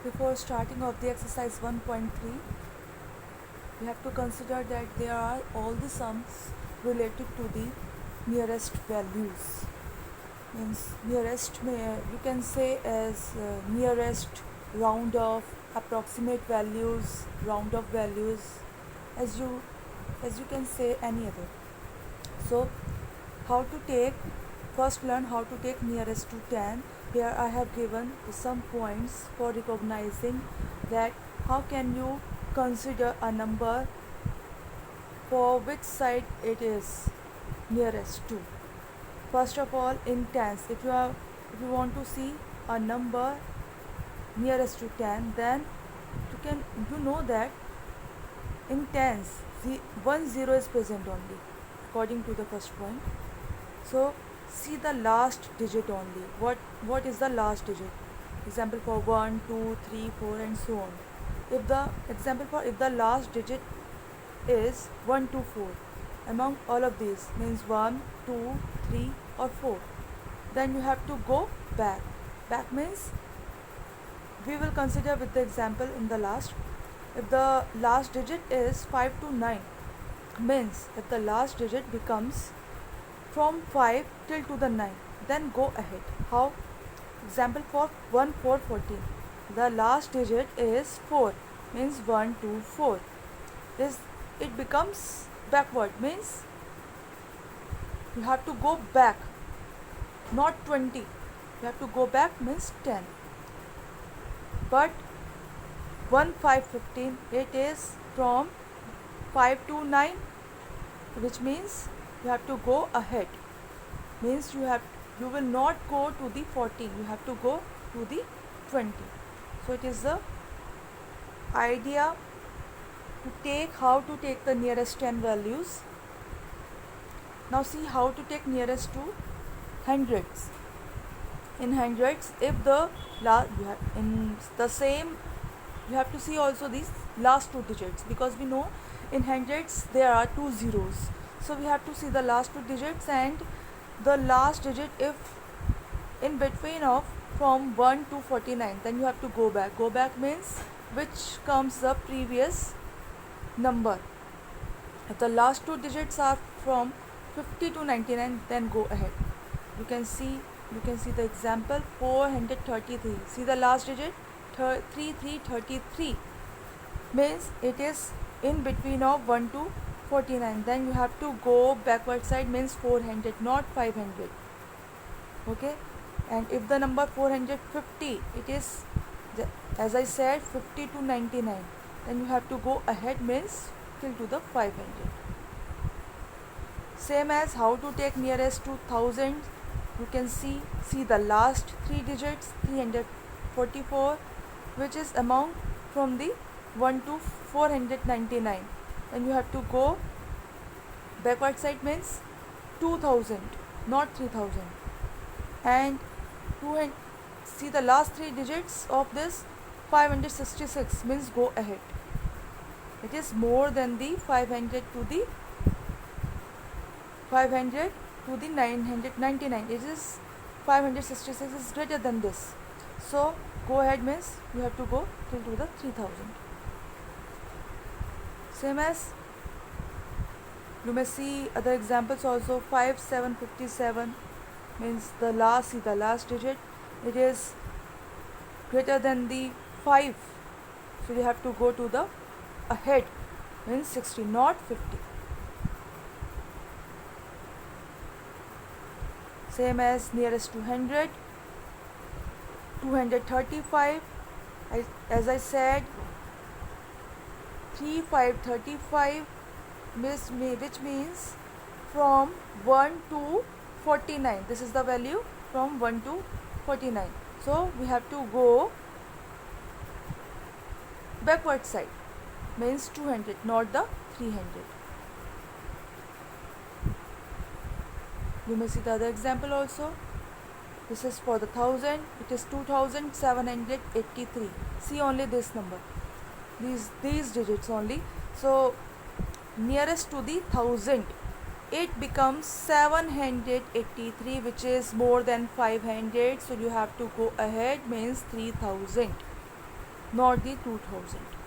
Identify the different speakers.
Speaker 1: Before starting of the exercise 1.3, we have to consider that there are all the sums related to the nearest values. Means nearest, you can say as nearest, round off, approximate values, round off values, as you can say any other. So how to take, first learn how to take nearest to 10. Here I have given some points for recognizing that how can you consider a number for which side it is nearest to. First of all, in tens, if you want to see a number nearest to 10, then you know that in tens the 10 is present only according to the first point. So see the last digit only. What is the last digit? Example for 1, 2, 3, 4 and so on. If the last digit is 1, 2, 4 among all of these, means 1, 2, 3 or 4, then you have to go back. Back means we will consider with the example in the last. If the last digit is 5 to 9, means if the last digit becomes from 5 till to the 9, then go ahead. How? Example for 1, 4, 14. The last digit is 4, means 1, 2, 4. It becomes backward, means you have to go back, not 20. You have to go back, means 10. But 1, 5, 15, it is from 5 to 9, which means you have to go ahead. Means you will not go to the 14, you have to go to the 20. So it is the idea to how to take the nearest 10 values. Now see how to take nearest to hundreds. In hundreds, if the you have to see also these last two digits, because we know in hundreds there are two zeros. So we have to see the last two digits and the last digit. If in between of from 1 to 49, then you have to go back. Go back means which comes the previous number. If the last two digits are from 50 to 99, then go ahead. You can see the example 433. See the last digit 3333, means it is in between of 1 to 49. Then you have to go backward side, means 400, not 500. Okay. And if the number 450, it is as I said 50 to 99, then you have to go ahead, means till to the 500. Same as how to take nearest to 1000. You can see the last three digits 344, which is among from the 1 to 499. Then you have to go backward side, means 2000, not 3000. And see the last three digits of this 566, means go ahead. It is more than the 500 to the 999. It is 566 is greater than this. So go ahead means you have to go till to the 3000. Same as you may see other examples also. 5757 means the last digit, it is greater than the 5, so you have to go to the ahead, means 60, not 50. Same as nearest to 100, 235. As I said, 3535, which means from 1 to 49. This is the value from 1 to 49. So we have to go backward side, means 200, not the 300. You may see the other example also. This is for the 1000. It is 2783. See only this number, these digits only. So nearest to the 1000, it becomes 783, which is more than 500. So you have to go ahead, means 3000. not the 2000.